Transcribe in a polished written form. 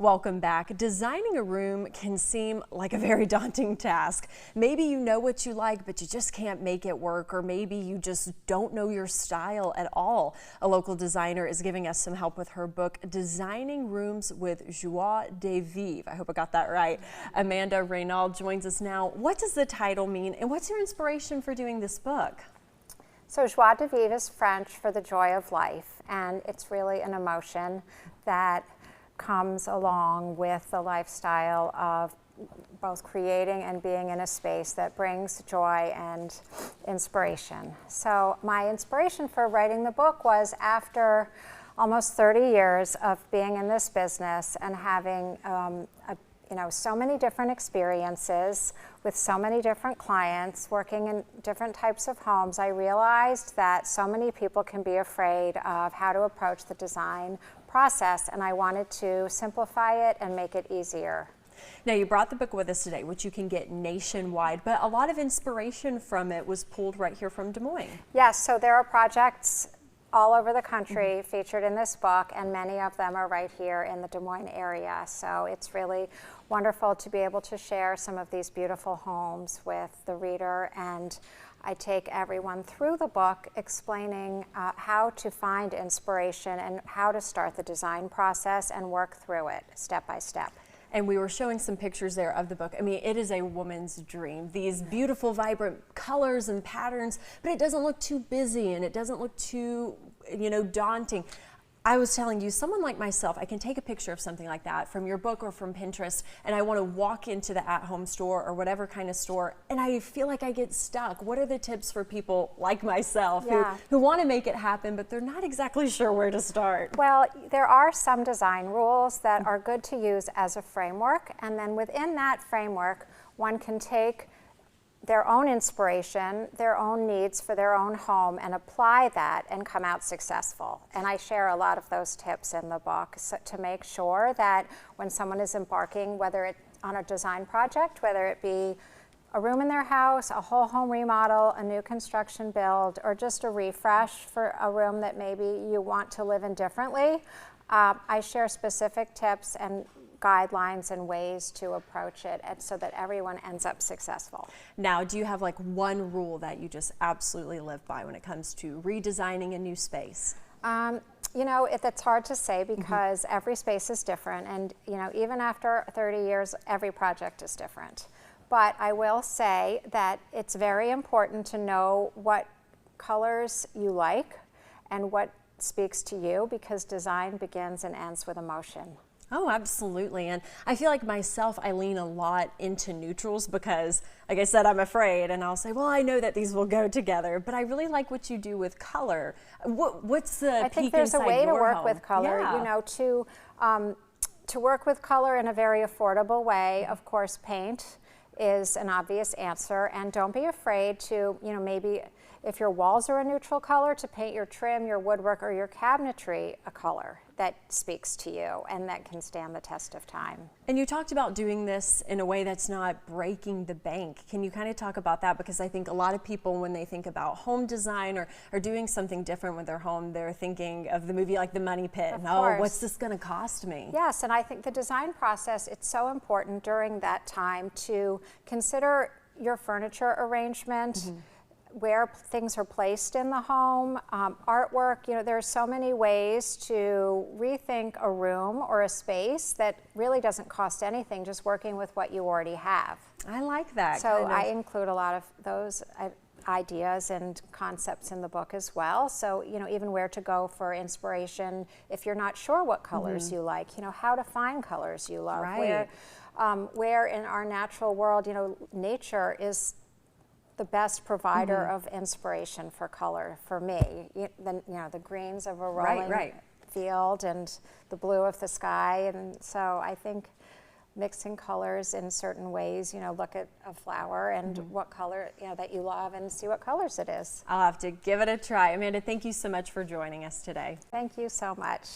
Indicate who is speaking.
Speaker 1: Welcome back. Designing a room can seem like a very daunting task. Maybe you know what you like, but you just can't make it work, or maybe you just don't know your style at all. A local designer is giving us some help with her book, Designing Rooms with Joie de Vivre. I hope I got that right. Amanda Reynal joins us now. What does the title mean, and what's your inspiration for doing this book?
Speaker 2: So joie de vivre is French for the joy of life, and it's really an emotion that comes along with the lifestyle of both creating and being in a space that brings joy and inspiration. So my inspiration for writing the book was after almost 30 years of being in this business and having so many different experiences with so many different clients working in different types of homes, I realized that so many people can be afraid of how to approach the design process, and I wanted to simplify it and make it easier.
Speaker 1: Now, you brought the book with us today, which you can get nationwide, but a lot of inspiration from it was pulled right here from Des Moines.
Speaker 2: Yes, so there are projects all over the country featured in this book, and many of them are right here in the Des Moines area. So it's really wonderful to be able to share some of these beautiful homes with the reader, and I take everyone through the book explaining how to find inspiration and how to start the design process and work through it step by step.
Speaker 1: And we were showing some pictures there of the book. I mean, it is a woman's dream. These beautiful, vibrant colors and patterns, but it doesn't look too busy and it doesn't look too, daunting. I was telling you, someone like myself, I can take a picture of something like that from your book or from Pinterest, and I want to walk into the at-home store or whatever kind of store, and I feel like I get stuck. What are the tips for people like myself who want to make it happen, but they're not exactly sure where to start?
Speaker 2: Well, there are some design rules that are good to use as a framework, and then within that framework, one can take their own inspiration, their own needs for their own home, and apply that and come out successful. And I share a lot of those tips in the book to make sure that when someone is embarking, whether it's on a design project, whether it be a room in their house, a whole home remodel, a new construction build, or just a refresh for a room that maybe you want to live in differently, I share specific tips and guidelines and ways to approach it, and so that everyone ends up successful.
Speaker 1: Now, do you have like one rule that you just absolutely live by when it comes to redesigning a new space?
Speaker 2: That's hard to say because every space is different, and even after 30 years, every project is different. But I will say that it's very important to know what colors you like and what speaks to you, because design begins and ends with emotion.
Speaker 1: Oh, absolutely. And I feel like myself, I lean a lot into neutrals because, like I said, I'm afraid. And I'll say, well, I know that these will go together, but I really like what you do with color. What's the
Speaker 2: I think there's a way to work with color, to work with color in a very affordable way. Of course, paint is an obvious answer. And don't be afraid to, maybe if your walls are a neutral color, to paint your trim, your woodwork, or your cabinetry a color that speaks to you and that can stand the test of time.
Speaker 1: And you talked about doing this in a way that's not breaking the bank. Can you kind of talk about that? Because I think a lot of people, when they think about home design or doing something different with their home, they're thinking of the movie like The Money Pit. Oh, what's this going to cost me?
Speaker 2: Yes, and I think the design process, it's so important during that time to consider your furniture arrangement, where things are placed in the home, artwork. There's so many ways to rethink a room or a space that really doesn't cost anything, just working with what you already have.
Speaker 1: I like that.
Speaker 2: So I include a lot of those ideas and concepts in the book as well. So, even where to go for inspiration if you're not sure what colors you like, how to find colors you love.
Speaker 1: Right.
Speaker 2: Where in our natural world, nature is the best provider of inspiration for color for me. The greens of a rolling field and the blue of the sky. And so I think mixing colors in certain ways, look at a flower and what color, that you love, and see what colors it is.
Speaker 1: I'll have to give it a try. Amanda, thank you so much for joining us today.
Speaker 2: Thank you so much.